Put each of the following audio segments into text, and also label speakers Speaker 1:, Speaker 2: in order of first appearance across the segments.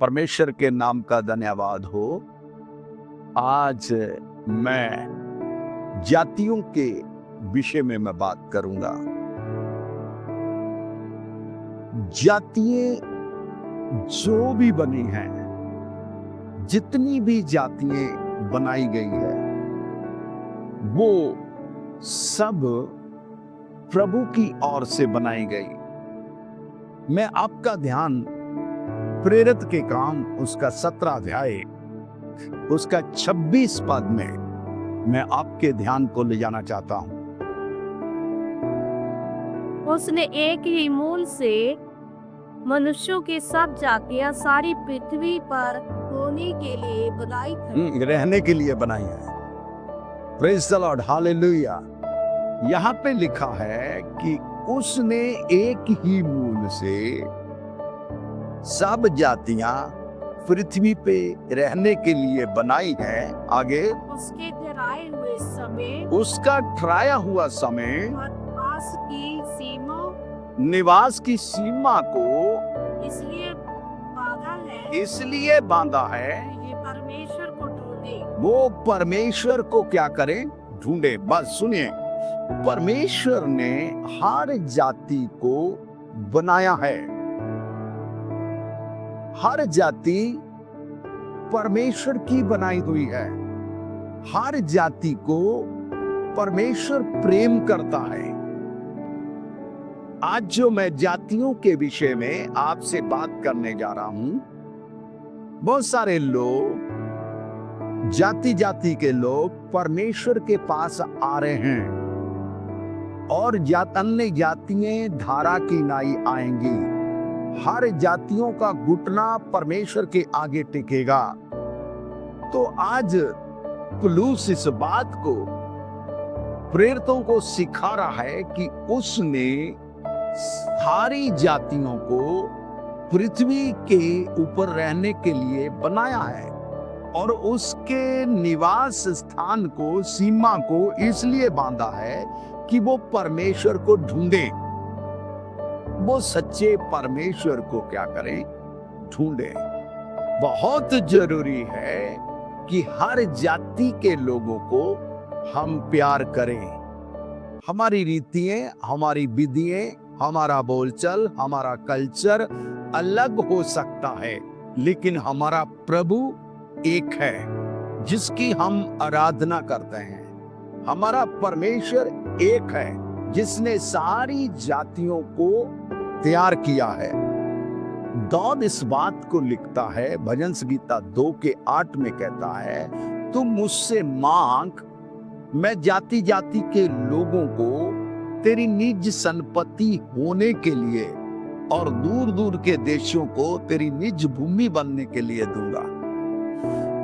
Speaker 1: परमेश्वर के नाम का धन्यवाद हो। आज मैं जातियों के विषय में मैं बात करूंगा। जातियां जो भी बनी हैं, जितनी भी जातियां बनाई गई है, वो सब प्रभु की ओर से बनाई गई। मैं आपका ध्यान प्रेरित के काम उसका 17 अध्याय उसका 26 पद में मैं आपके ध्यान को ले जाना चाहता हूं।
Speaker 2: उसने एक ही मूल से मनुष्यों की सब जातियां सारी पृथ्वी पर होने के लिए बनाई थी।
Speaker 1: रहने के लिए बनाई है। Praise the Lord, hallelujah. यहाँ पे लिखा है कि उसने एक ही मूल से सब जातियां पृथ्वी पे रहने के लिए बनाई है। आगे
Speaker 2: उसके ठहराए हुए समय,
Speaker 1: उसका ठहराया हुआ समय, निवास की सीमा को इसलिए बांधा है
Speaker 2: ये परमेश्वर को ढूंढे।
Speaker 1: वो परमेश्वर को क्या करें? ढूंढे। बस सुनिए, परमेश्वर ने हर जाति को बनाया है। हर जाति परमेश्वर की बनाई हुई है। हर जाति को परमेश्वर प्रेम करता है। आज जो मैं जातियों के विषय में आपसे बात करने जा रहा हूं, बहुत सारे लोग, जाति जाति के लोग परमेश्वर के पास आ रहे हैं और अन्य जातियां धारा की नाई आएंगी। हर जातियों का घुटना परमेश्वर के आगे टिकेगा। तो आज पौलुस इस बात को प्रेरितों को सिखा रहा है कि उसने सारी जातियों को पृथ्वी के ऊपर रहने के लिए बनाया है और उसके निवास स्थान को, सीमा को इसलिए बांधा है कि वो परमेश्वर को ढूंढे। वो सच्चे परमेश्वर को क्या करें? ढूंढे। बहुत जरूरी है कि हर जाति के लोगों को हम प्यार करें। हमारी रीतियां, हमारी विधियां, हमारा बोलचाल, हमारा कल्चर अलग हो सकता है, लेकिन हमारा प्रभु एक है जिसकी हम आराधना करते हैं। हमारा परमेश्वर एक है जिसने सारी जातियों को तैयार किया है। दाऊद इस बात को लिखता है, भजन संगीता 2 के 8 में कहता है, तुम मुझसे मांग, मैं जाति जाति के लोगों को तेरी निज संपत्ति होने के लिए और दूर दूर के देशों को तेरी निज भूमि बनने के लिए दूंगा।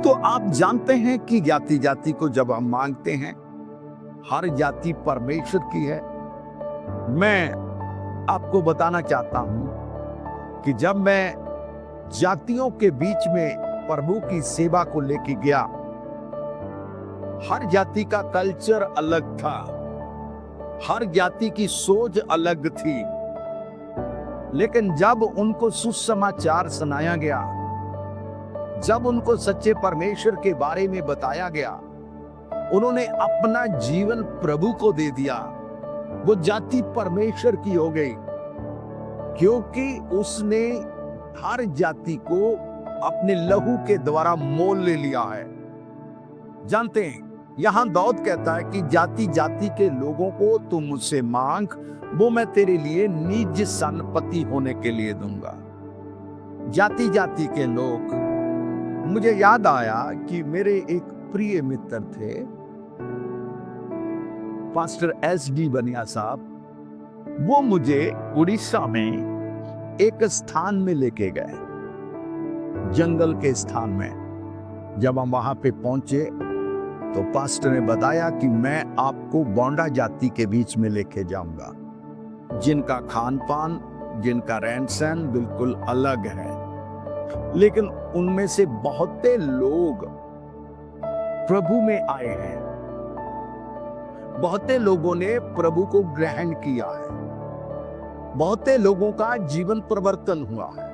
Speaker 1: तो आप जानते हैं कि जाति जाति को जब हम मांगते हैं, हर जाति परमेश्वर की है। मैं आपको बताना चाहता हूं कि जब मैं जातियों के बीच में प्रभु की सेवा को लेके गया, हर जाति का कल्चर अलग था, हर जाति की सोच अलग थी, लेकिन जब उनको सुसमाचार सुनाया गया, जब उनको सच्चे परमेश्वर के बारे में बताया गया, उन्होंने अपना जीवन प्रभु को दे दिया। वो जाति परमेश्वर की हो गई क्योंकि उसने हर जाति को अपने लहू के द्वारा मोल ले लिया है। जानते हैं, यहां दाऊद कहता है कि जाति जाति के लोगों को तुम मुझसे मांग, वो मैं तेरे लिए निज संपत्ति होने के लिए दूंगा। जाति जाति के लोग, मुझे याद आया कि मेरे एक प्रिय मित्र थे, पास्टर SD बनिया साहब। वो मुझे उड़ीसा में एक स्थान में लेके गए, जंगल के स्थान में। जब हम वहां पे पहुंचे तो पास्टर ने बताया कि मैं आपको बोंडा जाति के बीच में लेके जाऊंगा, जिनका खान पान, जिनका रहन सहन बिल्कुल अलग है, लेकिन उनमें से बहुते लोग प्रभु में आए हैं। बहुते लोगों ने प्रभु को ग्रहण किया है, बहुते लोगों का जीवन परिवर्तन हुआ है।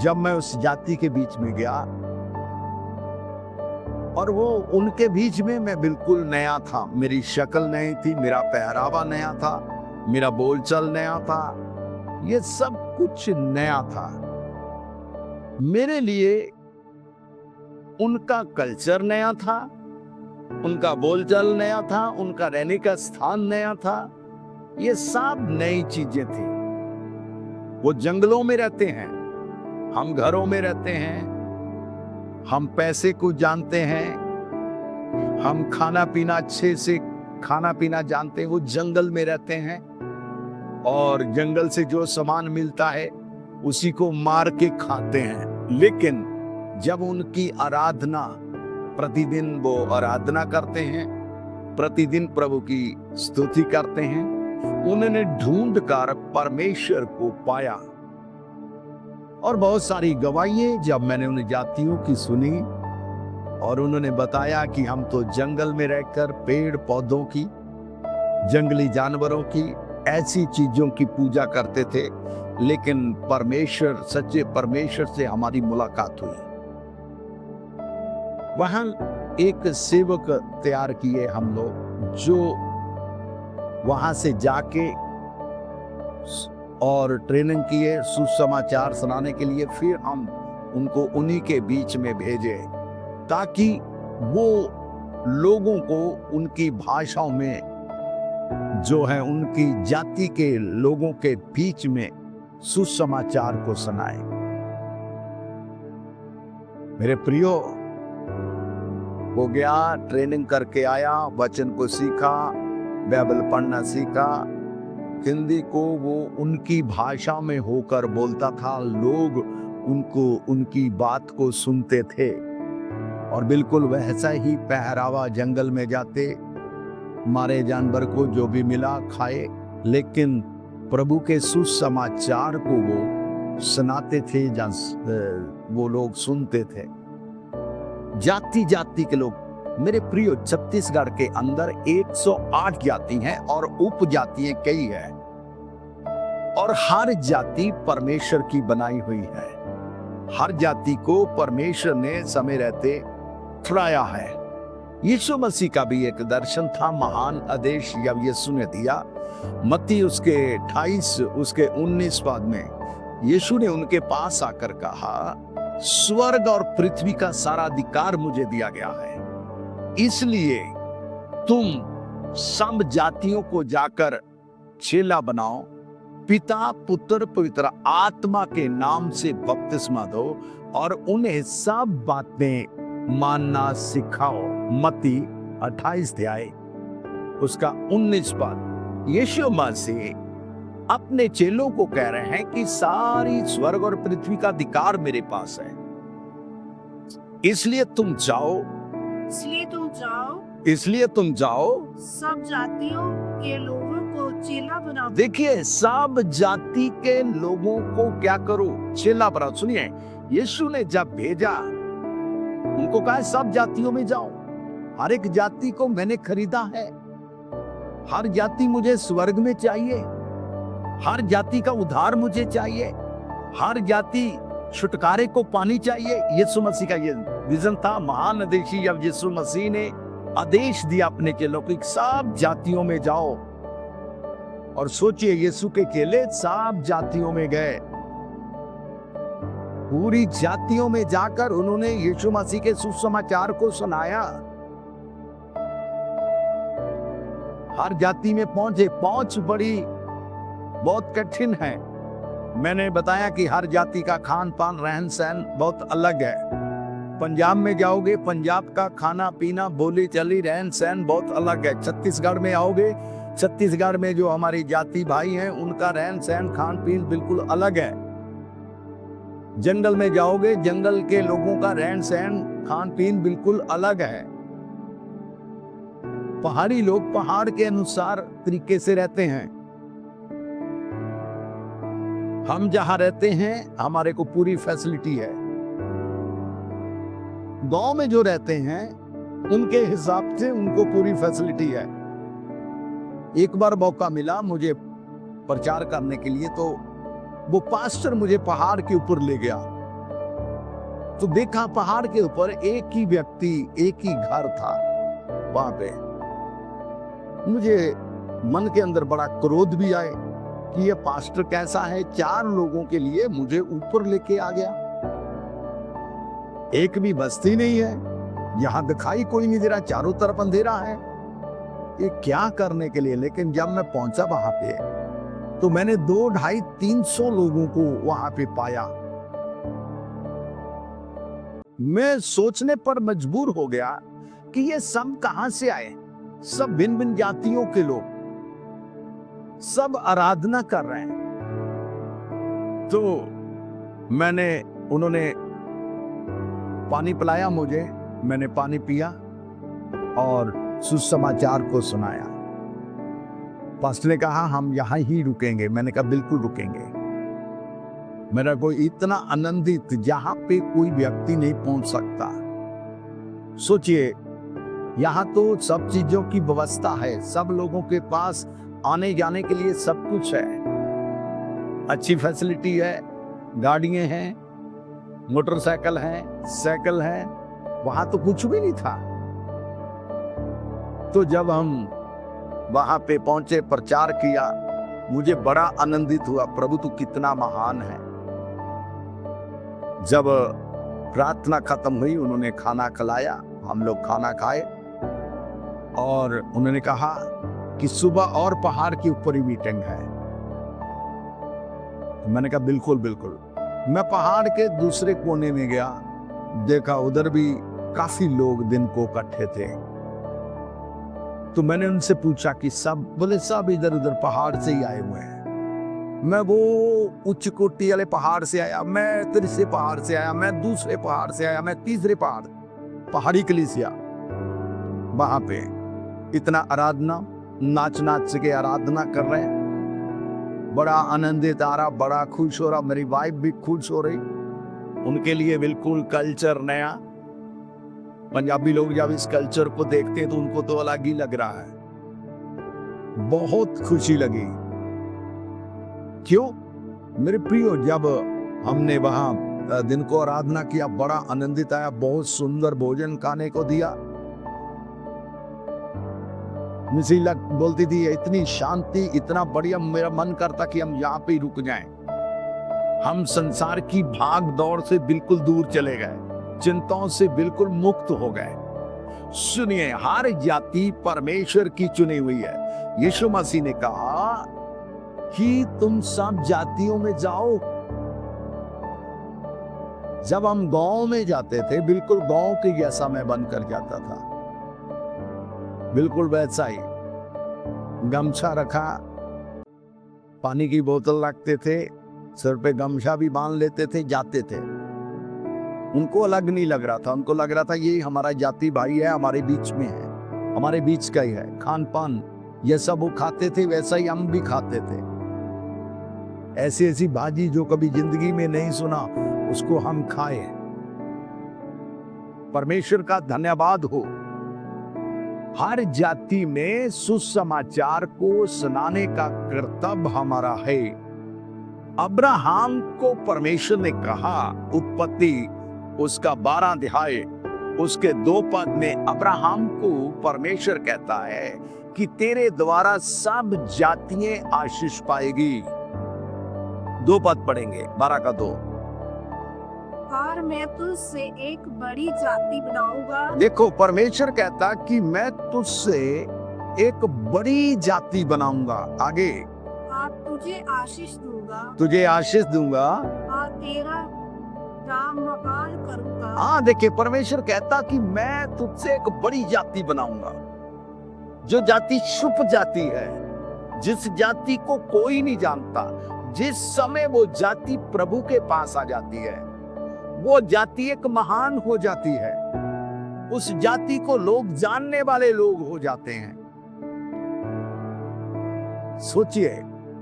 Speaker 1: जब मैं उस जाति के बीच में गया और वो उनके बीच में मैं बिल्कुल नया था। मेरी शक्ल नई थी, मेरा पहरावा नया था, मेरा बोलचाल नया था, ये सब कुछ नया था मेरे लिए। उनका कल्चर नया था, उनका बोलचाल नया था, उनका रहने का स्थान नया था, ये सब नई चीजें थी। वो जंगलों में रहते हैं, हम घरों में रहते हैं, हम पैसे को जानते हैं, हम खाना पीना अच्छे से खाना पीना जानते हैं। वो जंगल में रहते हैं और जंगल से जो सामान मिलता है उसी को मार के खाते हैं। लेकिन जब उनकी आराधना, प्रतिदिन वो आराधना करते हैं, प्रतिदिन प्रभु की स्तुति करते हैं, उन्होंने ढूंढकर परमेश्वर को पाया। और बहुत सारी गवाहियां जब मैंने उन जातियों की सुनी और उन्होंने बताया कि हम तो जंगल में रहकर पेड़ पौधों की, जंगली जानवरों की, ऐसी चीजों की पूजा करते थे, लेकिन परमेश्वर, सच्चे परमेश्वर से हमारी मुलाकात हुई। वहां एक सेवक तैयार किए हम लोग, जो वहां से जाके और ट्रेनिंग किए सुसमाचार सुनाने के लिए। फिर हम उनको उन्हीं के बीच में भेजे ताकि वो लोगों को उनकी भाषाओं में, जो है उनकी जाति के लोगों के बीच में, सुसमाचार को सुनाए। मेरे प्रियो, वो गया, ट्रेनिंग करके आया, वचन को सीखा, बाइबल पढ़ना सीखा, हिंदी को वो उनकी भाषा में होकर बोलता था। लोग उनको, उनकी बात को सुनते थे और बिल्कुल वैसा ही पहरावा, जंगल में जाते, मारे जानवर को जो भी मिला खाए, लेकिन प्रभु के सुसमाचार को वो सुनाते थे, वो लोग सुनते थे। जाति जाति के लोग। मेरे प्रियो, छत्तीसगढ़ के अंदर 108 जाति हैं और उपजातियां कई हैं, और हर जाति परमेश्वर की बनाई हुई है। हर जाति को परमेश्वर ने समय रहते छुड़ाया है। यीशु मसीह का भी एक दर्शन था, महान आदेश जब यीशु ने दिया। मत्ती उसके 28 उसके 19 पद में यीशु ने उनके पास आकर कहा, स्वर्ग और पृथ्वी का सारा अधिकार मुझे दिया गया है, इसलिए तुम सब जातियों को जाकर चेला बनाओ, पिता पुत्र पवित्र आत्मा के नाम से बपतिस्मा दो और उन्हें सब बातें मानना सिखाओ। मत्ती 28 अध्याय उसका 19 पद। यीशु मसीह अपने चेलों को कह रहे हैं कि सारी स्वर्ग और पृथ्वी का अधिकार मेरे पास है, इसलिए तुम जाओ, इसलिए तुम जाओ,
Speaker 2: सब जातियों के लोगों को चेला बनाओ।
Speaker 1: देखिए, सब जाति के लोगों को क्या करो? चेला बनाओ। सुनिए, यीशु ने जब भेजा, उनको कहा सब जातियों में जाओ। हर एक जाति को मैंने खरीदा है, हर जाति मुझे स्वर्ग में चाहिए, हर जाति का उद्धार मुझे चाहिए, हर जाति छुटकारे को पानी चाहिए। यीशु मसीह का ये विजन था, महान आदेशी। जब यीशु मसीह ने आदेश दिया अपने चेलों को, सब जातियों में जाओ, और सोचिए यीशु के चेले सब जातियों में गए, पूरी जातियों में जाकर उन्होंने यीशु मसीह के सुसमाचार को सुनाया। हर जाति में पहुंचे। पहुंच बड़ी बहुत कठिन है। मैंने बताया कि हर जाति का खान पान, रहन सहन बहुत अलग है। पंजाब में जाओगे, पंजाब का खाना पीना, बोली चाली, रहन सहन बहुत अलग है। छत्तीसगढ़ में आओगे, छत्तीसगढ़ में जो हमारी जाति भाई हैं, उनका रहन सहन, खान पीन बिल्कुल अलग है। जंगल में जाओगे, जंगल के लोगों का रहन सहन, खान पीन बिल्कुल अलग है। पहाड़ी लोग पहाड़ के अनुसार तरीके से रहते हैं। हम जहां रहते हैं, हमारे को पूरी फैसिलिटी है। गांव में जो रहते हैं, उनके हिसाब से उनको पूरी फैसिलिटी है। एक बार मौका मिला मुझे प्रचार करने के लिए, तो वो पास्टर मुझे पहाड़ के ऊपर ले गया। तो देखा पहाड़ के ऊपर एक ही व्यक्ति, एक ही घर था वहां पे। मुझे मन के अंदर बड़ा क्रोध भी आए कि ये पास्टर कैसा है, 4 लोगों के लिए मुझे ऊपर लेके आ गया। एक भी बस्ती नहीं है, यहां दिखाई कोई नहीं दे रहा, चारों तरफ अंधेरा है, ये क्या करने के लिए। लेकिन जब मैं पहुंचा वहां पे तो मैंने 2, 250, 300 लोगों को वहां पे पाया। मैं सोचने पर मजबूर हो गया कि ये सब कहां से आए। सब भिन्न भिन्न जातियों के लोग, सब आराधना कर रहे हैं। तो उन्होंने पानी पिलाया मुझे, मैंने पानी पिया और सुसमाचार को सुनाया। पास्टर ने कहा हम यहां ही रुकेंगे। मैंने कहा बिल्कुल रुकेंगे। मेरा कोई इतना आनंदित, जहां पे कोई व्यक्ति नहीं पहुंच सकता। सोचिए, यहां तो सब चीजों की व्यवस्था है, सब लोगों के पास आने जाने के लिए सब कुछ है, अच्छी फैसिलिटी है, गाड़ियां हैं, मोटरसाइकिल हैं, साइकिल है। वहां तो कुछ भी नहीं था। तो जब हम वहां पे पहुंचे, प्रचार किया, मुझे बड़ा आनंदित हुआ। प्रभु तू कितना महान है। जब प्रार्थना खत्म हुई, उन्होंने खाना खिलाया, हम लोग खाना खाए और उन्होंने कहा कि सुबह और पहाड़ के ऊपर ही मीटिंग है। मैंने कहा बिल्कुल बिल्कुल। मैं पहाड़ के दूसरे कोने में गया, देखा उधर भी काफी लोग दिन को इकट्ठे थे। तो मैंने उनसे पूछा कि सब, बोले सब इधर उधर पहाड़ से ही आए हुए हैं। मैं वो उच्च कोटि वाले पहाड़ से आया, मैं तीसरे पहाड़ से आया, मैं दूसरे पहाड़ से आया, मैं तीसरे पहाड़ी कलीसिया। वहां पे इतना आराधना, नाच नाच के आराधना कर रहे हैं। बड़ा आनंदित आ रहा, बड़ा खुश हो रहा। मेरी वाइफ भी खुश हो रही। उनके लिए बिल्कुल कल्चर नया। पंजाबी लोग जब इस कल्चर को देखते हैं तो उनको तो अलग ही लग रहा है। बहुत खुशी लगी। क्यों मेरे प्रियो, जब हमने वहां दिन को आराधना किया, बड़ा आनंदित आया। बहुत सुंदर भोजन खाने को दिया। मिसिला बोलती थी इतनी शांति, इतना बढ़िया, मेरा मन करता कि हम यहाँ पे ही रुक जाएं। हम संसार की भाग दौड़ से बिल्कुल दूर चले गए, चिंताओं से बिल्कुल मुक्त हो गए। सुनिए, हर जाति परमेश्वर की चुनी हुई है। यीशु मसीह ने कहा कि तुम सब जातियों में जाओ। जब हम गांव में जाते थे, बिल्कुल गांव के जैसा मैं बनकर जाता था, बिल्कुल वैसा ही। गमछा रखा, पानी की बोतल रखते थे, सिर पे गमछा भी बांध लेते थे, जाते थे। उनको अलग नहीं लग रहा था, उनको लग रहा था ये हमारा जाति भाई है, हमारे बीच में है, हमारे बीच का ही है। खान पान ये सब वो खाते थे, वैसा ही हम भी खाते थे। ऐसी ऐसी भाजी जो कभी जिंदगी में नहीं सुना, उसको हम खाए। परमेश्वर का धन्यवाद हो। हर जाति में सुसमाचार को सुनाने का कर्तव्य हमारा है। अब्राहम को परमेश्वर ने कहा, उत्पत्ति उसका 12 अध्याय उसके 2 पद में अब्राहम को परमेश्वर कहता है कि तेरे द्वारा सब जातियां आशीष पाएगी। 2 पद पढ़ेंगे, 12 का 2।
Speaker 2: और मैं तुझसे एक बड़ी जाति बनाऊंगा।
Speaker 1: देखो, परमेश्वर कहता कि मैं तुझसे एक बड़ी जाति बनाऊंगा। आगे,
Speaker 2: और तुझे आशीष दूंगा,
Speaker 1: तुझे आशीष दूंगा
Speaker 2: और तेरा नाम महान करूंगा।
Speaker 1: हाँ, देखिए, परमेश्वर कहता कि मैं तुझसे एक बड़ी जाति बनाऊंगा। जो जाति शुभ जाति है, जिस जाति को कोई नहीं जानता, जिस समय वो जाति प्रभु के पास आ जाती है, वो जाति एक महान हो जाती है। उस जाति को लोग जानने वाले लोग हो जाते हैं। सोचिए,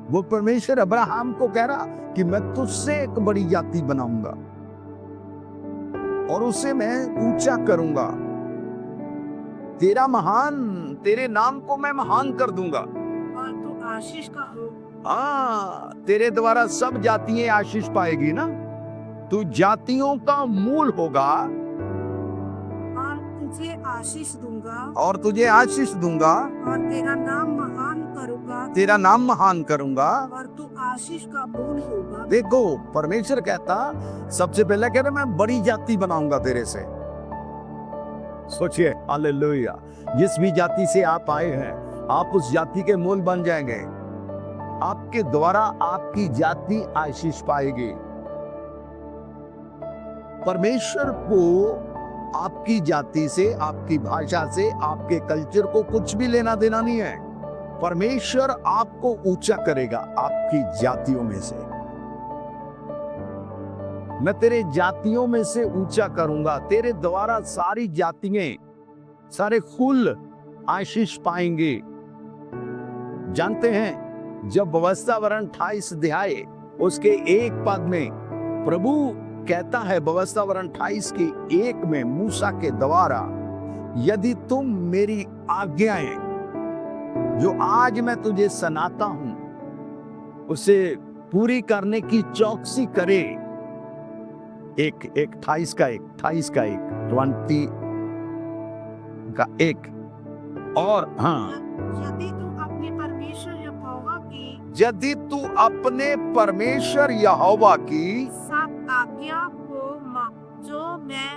Speaker 1: वो परमेश्वर अब्राहम को कह रहा कि मैं तुझसे एक बड़ी जाति बनाऊंगा और उसे मैं ऊंचा करूंगा। तेरे नाम को मैं महान कर दूंगा,
Speaker 2: और तू आशीष का हो।
Speaker 1: तेरे द्वारा सब जातियां आशीष पाएगी ना। तू जातियों का मूल होगा
Speaker 2: और तुझे आशीष दूंगा
Speaker 1: और तुझे आशीष दूंगा,
Speaker 2: और तेरा नाम महान करूंगा
Speaker 1: तेरा नाम महान करूंगा।
Speaker 2: और तू आशीष का मूल होगा।
Speaker 1: देखो, परमेश्वर कहता, सबसे पहले कह रहा मैं बड़ी जाति बनाऊंगा तेरे से। सोचिए, हालेलुया। जिस भी जाति से आप आए हैं, आप उस जाति के मूल बन जाएंगे। आपके द्वारा आपकी जाति आशीष पाएगी। परमेश्वर को आपकी जाति से, आपकी भाषा से, आपके कल्चर को कुछ भी लेना देना नहीं है। परमेश्वर आपको ऊंचा करेगा आपकी जातियों में से। मैं तेरे जातियों में से ऊंचा करूंगा। तेरे द्वारा सारी जातियां, सारे कुल आशीष पाएंगे। जानते हैं, जब व्यवस्थावरण 28 अध्याय उसके 1 पद में प्रभु कहता है, व्यवस्थावरण 28 के 1 में मूसा के द्वारा, यदि तुम मेरी आज्ञाएं जो आज मैं तुझे सुनाता हूं उसे पूरी करने की चौकसी करे। 28 का 1, 20 का 1। और हाँ,
Speaker 2: यदि तू अपने परमेश्वर यहोवा की
Speaker 1: यदि तू अपने परमेश्वर यहोवा की
Speaker 2: सब आज्ञा को जो मैं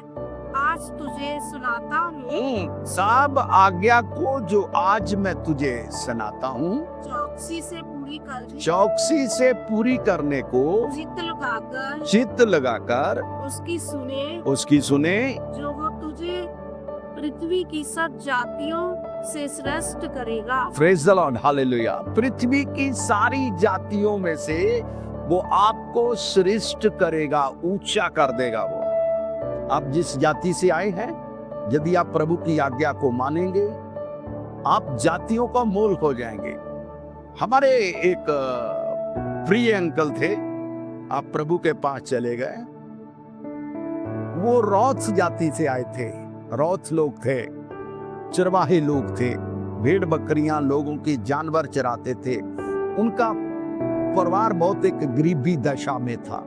Speaker 2: आज तुझे सुनाता हूँ
Speaker 1: सब आज्ञा को जो आज मैं तुझे सुनाता हूँ
Speaker 2: चौकसी से पूरी कर,
Speaker 1: चौकसी से पूरी करने को चित्त लगाकर उसकी सुने
Speaker 2: जो वो तुझे पृथ्वी की सब जातियों से श्रेष्ठ करेगा।
Speaker 1: Praise the Lord, hallelujah. पृथ्वी की सारी जातियों में से वो आपको श्रेष्ठ करेगा, ऊंचा कर देगा। वो आप जिस जाति से आए हैं, यदि आप प्रभु की आज्ञा को मानेंगे, आप जातियों का मूल हो जाएंगे। हमारे एक प्रिय अंकल थे, आप प्रभु के पास चले गए। वो रौथ जाति से आए थे। रौथ लोग थे, चरवाहे लोग थे, भेड़ बकरियां, लोगों की जानवर चराते थे। उनका परिवार बहुत एक गरीबी दशा में था।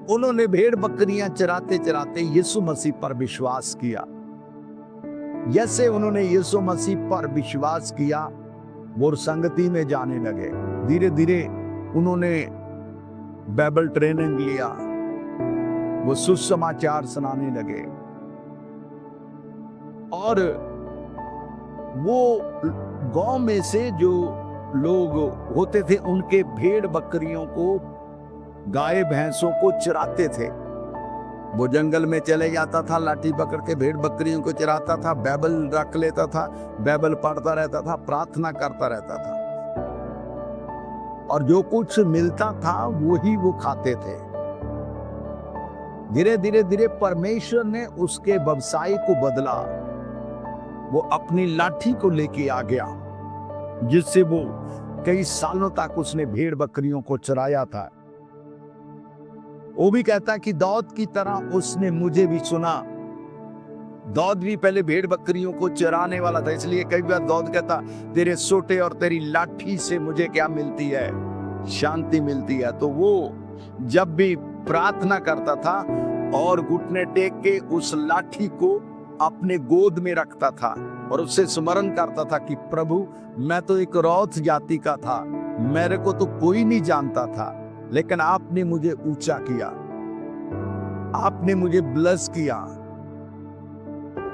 Speaker 1: उन्होंने भेड़ बकरियां चराते चराते यीशु मसीह पर विश्वास किया। जैसे उन्होंने यीशु मसीह पर विश्वास किया, वो संगति में जाने लगे। धीरे धीरे उन्होंने बाइबल ट्रेनिंग लिया, वो सुसमाचार सुनाने लगे। और वो गांव में से जो लोग होते थे, उनके भेड़ बकरियों को, गाय भैंसों को चराते थे। वो जंगल में चले जाता था, लाठी पकड़ के भेड़ बकरियों को चराता था, बाइबल रख लेता था, बाइबल पढ़ता रहता था, प्रार्थना करता रहता था, और जो कुछ मिलता था वही वो खाते थे। धीरे धीरे धीरे परमेश्वर ने उसके व्यवसाय को बदला। वो अपनी लाठी को लेके आ गया, जिससे वो कई सालों तक उसने भेड़ बकरियों को चराया था। वो भी कहता कि दाऊद की तरह उसने मुझे भी सुना। दाऊद भी पहले भेड़ बकरियों को चराने वाला था, इसलिए कई बार दाऊद कहता, तेरे सोटे और तेरी लाठी से मुझे क्या मिलती है? शांति मिलती है। तो वो जब भी प्रार्थना करता था और घुटने टेक के उस लाठी को अपने गोद में रखता था और उससे स्मरण करता था कि प्रभु, मैं तो एक रौथ जाति का था, मेरे को तो कोई नहीं जानता था, लेकिन आपने मुझे ऊंचा किया, आपने मुझे ब्लेस किया,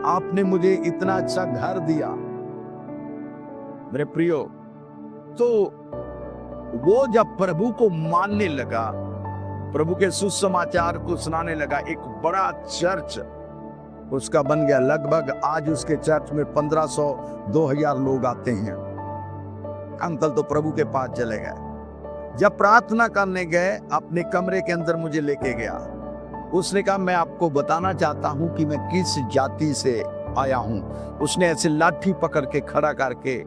Speaker 1: आपने मुझे इतना अच्छा घर दिया। मेरे प्रियो, तो वो जब प्रभु को मानने लगा, प्रभु के सुसमाचार को सुनाने लगा, एक बड़ा चर्च उसका बन गया। लगभग आज उसके चर्च में 1500-2000 लोग आते हैं। अंकल तो प्रभु के पास चले गए। जब प्रार्थना करने गए, अपने कमरे के अंदर मुझे लेके गया। उसने कहा, मैं आपको बताना चाहता हूं कि मैं किस जाति से आया हूं। उसने ऐसे लाठी पकड़ के खड़ा करके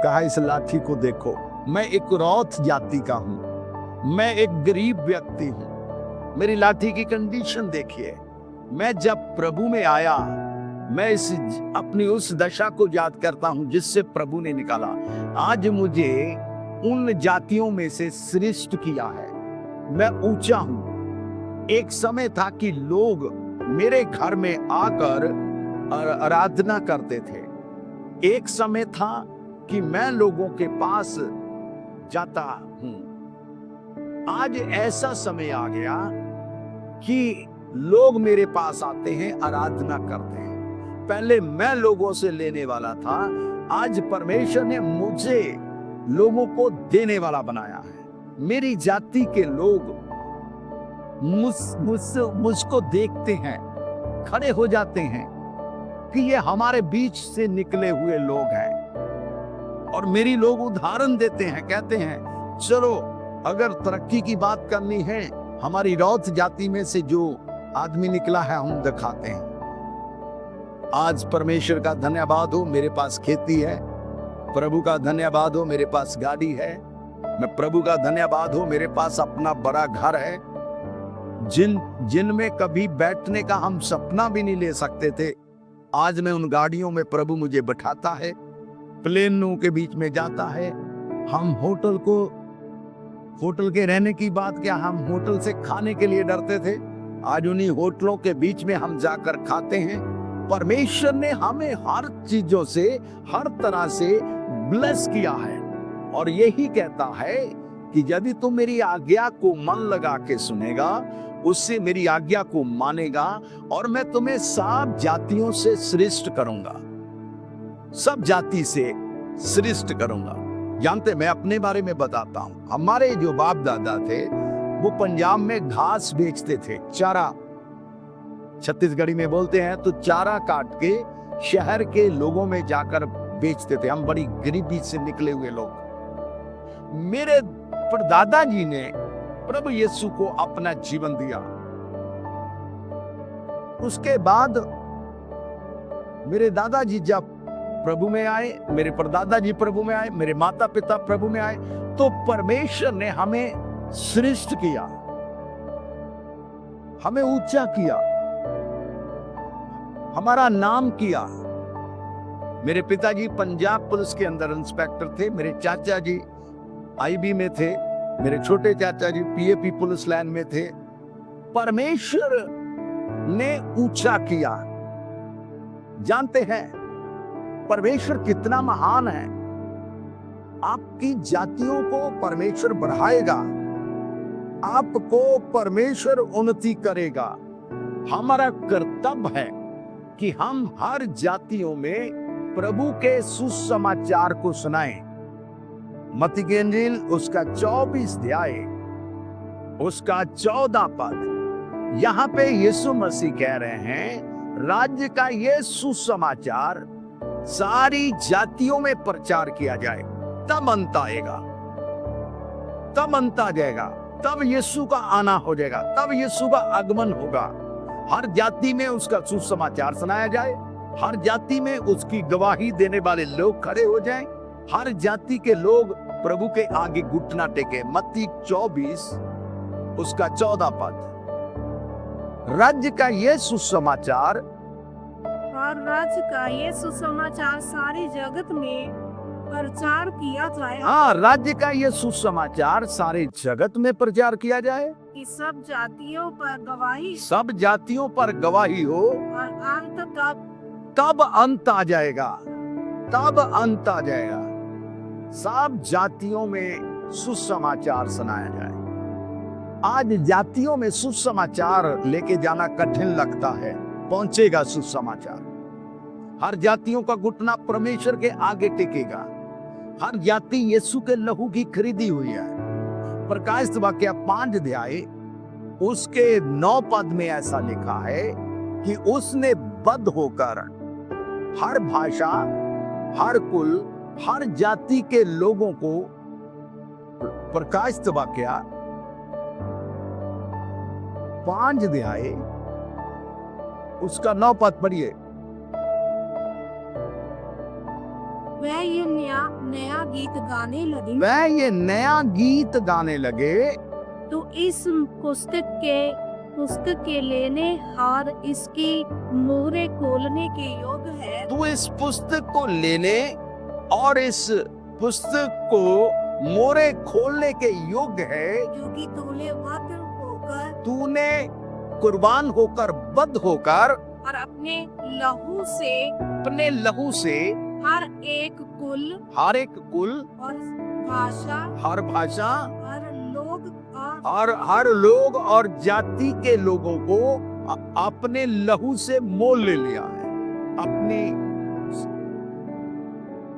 Speaker 1: कहा, इस लाठी को देखो, मैं एक रौथ जाति का हूं, मैं एक गरीब व्यक्ति हूं। मेरी लाठी की कंडीशन देखिए। मैं जब प्रभु में आया, मैं इस अपनी उस दशा को याद करता हूं जिससे प्रभु ने निकाला। आज मुझे उन जातियों में से श्रेष्ठ किया है। मैं ऊंचा हूं। एक समय था कि लोग मेरे घर में आकर आराधना करते थे। एक समय था कि मैं लोगों के पास जाता हूं। आज ऐसा समय आ गया कि लोग मेरे पास आते हैं, आराधना करते हैं। पहले मैं लोगों से लेने वाला था, आज परमेश्वर ने मुझे लोगों को देने वाला बनाया है। मेरी जाति के लोग मुझको देखते हैं, खड़े हो जाते हैं कि ये हमारे बीच से निकले हुए लोग हैं। और मेरी लोग उदाहरण देते हैं, कहते हैं चलो अगर तरक्की की बात करनी है, हमारी रौत जाति में से जो आदमी निकला है हम दिखाते हैं। आज परमेश्वर का धन्यवाद हो, मेरे पास खेती है। प्रभु का धन्यवाद हो, मेरे पास गाड़ी है। मैं प्रभु का धन्यवाद हो, मेरे पास अपना बड़ा घर है। जिनमें कभी बैठने का हम सपना भी नहीं ले सकते थे, आज मैं उन गाड़ियों में प्रभु मुझे बैठाता है, प्लेनों के बीच में जाता है। हम होटल के रहने की बात क्या, हम होटल से खाने के लिए डरते थे, आज उन्हीं होटलों के बीच में हम जाकर खाते हैं। परमेश्वर ने हमें हर चीजों से, हर तरह से ब्लेस किया है और यही कहता है कि यदि तुम मेरी आज्ञा को मन लगा के सुनेगा, उससे मेरी आज्ञा को मानेगा, और मैं तुम्हें सब जातियों से श्रेष्ठ करूंगा, सब जाति से श्रेष्ठ करूंगा। जानते, मैं अपने बारे में बताता हूं। हमारे जो बाप दादा थे वो पंजाब में घास बेचते थे, चारा, छत्तीसगढ़ी में बोलते हैं, तो चारा काट के शहर के लोगों में जाकर बेचते थे। हम बड़ी गरीबी से निकले हुए लोग। मेरे परदादा जी ने प्रभु यीशु को अपना जीवन दिया। उसके बाद मेरे दादाजी जब प्रभु में आए, मेरे परदादा जी प्रभु में आए, मेरे माता पिता प्रभु में आए, तो परमेश्वर ने हमें श्रेष्ठ किया, हमें ऊंचा किया, हमारा नाम किया। मेरे पिताजी पंजाब पुलिस के अंदर इंस्पेक्टर थे, मेरे चाचा जी आईबी में थे, मेरे छोटे चाचा जी पीएपी पुलिस लाइन में थे। परमेश्वर ने ऊंचा किया। जानते हैं परमेश्वर कितना महान है। आपकी जातियों को परमेश्वर बढ़ाएगा, आपको परमेश्वर उन्नति करेगा। हमारा कर्तव्य है कि हम हर जातियों में प्रभु के सुसमाचार को सुनाएं। मत्ती की इंजील उसका 24 अध्याय उसका 14 पद, यहाँ पे यीशु मसीह कह रहे हैं राज्य का ये सुसमाचार सारी जातियों में प्रचार किया जाए, तब अंत आएगा, तब अंत आ जाएगा, तब यीशु का आना हो जाएगा, तब यीशु का आगमन होगा। हर जाति में उसका सुसमाचार सुनाया जाए, हर जाति में उसकी गवाही देने वाले लोग खड़े हो जाएं, हर जाति के लोग प्रभु के आगे घुटना टेके। मत्ती 24 उसका 14 पद, राज्य का ये सुसमाचार,
Speaker 2: और राज्य का ये सुसमाचार सारे जगत में प्रचार किया जाए।
Speaker 1: हाँ, राज्य का ये सुसमाचार सारे जगत में प्रचार किया जाए
Speaker 2: कि सब जातियों पर गवाही,
Speaker 1: सब जातियों पर गवाही हो,
Speaker 2: और अंत
Speaker 1: तब अंत आ जाएगा, तब अंत आ जाएगा। सब जातियों में सुसमाचार सुनाया जाए। आज जातियों में सुसमाचार लेके जाना कठिन लगता है, पहुंचेगा सुसमाचार। हर जातियों का घुटना परमेश्वर के आगे टिकेगा। हर जाति यीशु के लहू की खरीदी हुई है। प्रकाश वाक्य 5 अध्याय उसके 9 पद में ऐसा लिखा है कि उसने बद्ध होकर हर भाषा, हर कुल, हर जाति के लोगों को, प्रकाश वाक्य 5 अध्याय उसका 9 पद पढ़िए।
Speaker 2: वह ये नया गीत गाने लगे,
Speaker 1: वह ये नया गीत गाने लगे,
Speaker 2: तो इस पुस्तक के लेने और इसकी मोहरे खोलने के योग है।
Speaker 1: तू इस पुस्तक को लेने और इस पुस्तक को मोरे खोलने के योग्य है,
Speaker 2: क्योंकि तूने वध होकर
Speaker 1: तूने कुर्बान होकर बद होकर
Speaker 2: और अपने लहू से
Speaker 1: अपने लहू से
Speaker 2: हर एक कुल
Speaker 1: हर एक कुल,
Speaker 2: और भाषा
Speaker 1: हर भाषा
Speaker 2: और
Speaker 1: हर लोग और जाति के लोगों को अपने लहू से मोल ले लिया है। अपने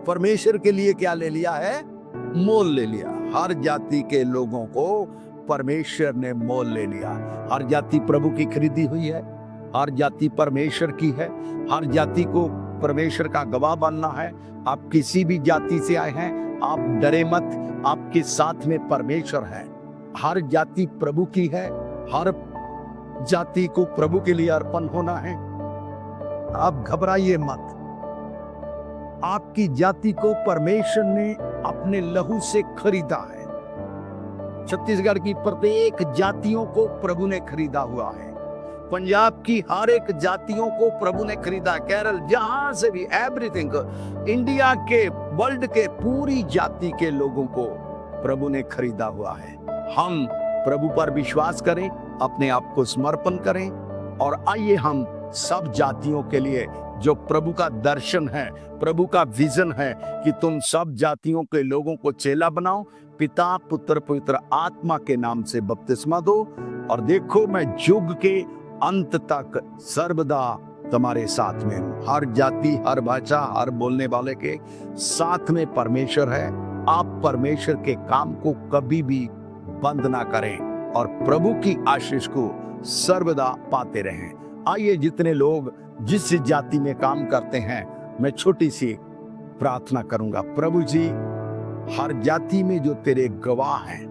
Speaker 1: परमेश्वर के लिए क्या ले लिया है? मोल ले लिया। हर जाति के लोगों को परमेश्वर ने मोल ले लिया। हर जाति प्रभु की खरीदी हुई है, हर जाति परमेश्वर की है, हर जाति को परमेश्वर का गवाह बनना है। आप किसी भी जाति से आए हैं, आप डरे मत, आपके साथ में परमेश्वर है। हर जाति प्रभु की है, हर जाति को प्रभु के लिए अर्पण होना है। आप घबराइए मत। आपकी जाति को परमेश्वर ने अपने लहू से खरीदा है। छत्तीसगढ़ की प्रत्येक जातियों को प्रभु ने खरीदा हुआ है। पंजाब की हर एक जातियों को प्रभु ने खरीदा। केरल, जहां से भी, एवरीथिंग, इंडिया के, वर्ल्ड के पूरी जाति के लोगों को प्रभु ने खरीदा हुआ है। हम प्रभु पर विश्वास करें, अपने आप को समर्पण करें और आइए हम सब जातियों के लिए जो प्रभु का दर्शन है, प्रभु का विजन है कि तुम सब जातियों के लोगों को चेला बनाओ, पिता पुत्र पवित्र आत्मा के नाम से बपतिस्मा दो और देखो मैं युग के अंत तक सर्वदा तुम्हारे साथ में हूं। हर जाति, हर भाषा, हर बोलने वाले के साथ में परमेश्वर है। आप परमेश्वर के काम को कभी भी बंद ना करें और प्रभु की आशीष को सर्वदा पाते रहें। आइए, जितने लोग जिस जाति में काम करते हैं, मैं छोटी सी प्रार्थना करूंगा। प्रभु जी, हर जाति में जो तेरे गवाह हैं,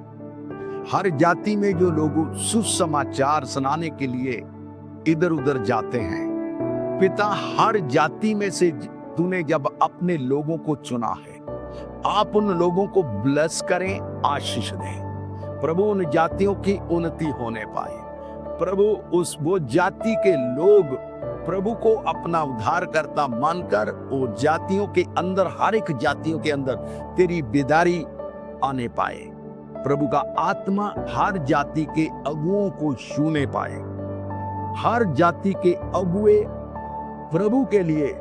Speaker 1: हर जाति में जो लोग सुसमाचार सुनाने के लिए इधर उधर जाते हैं, पिता, हर जाति में से तूने जब अपने लोगों को चुना है, आप उन लोगों को ब्लेस करें, आशीष दें। प्रभु, उन जातियों की उन्नति होने पाए। प्रभु, वो जाति के लोग प्रभु को अपना उद्धारकर्ता मानकर वो जातियों के अंदर, हर एक जातियों के अंदर तेरी बेदारी आने पाए। प्रभु का आत्मा हर जाति के अगुओं को छूने पाए। हर जाति के अगुए प्रभु के लिए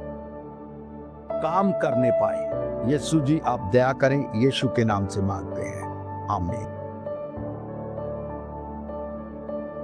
Speaker 1: काम करने पाए। यीशु जी, आप दया करें, यीशु के नाम से मांगते हैं, आमीन।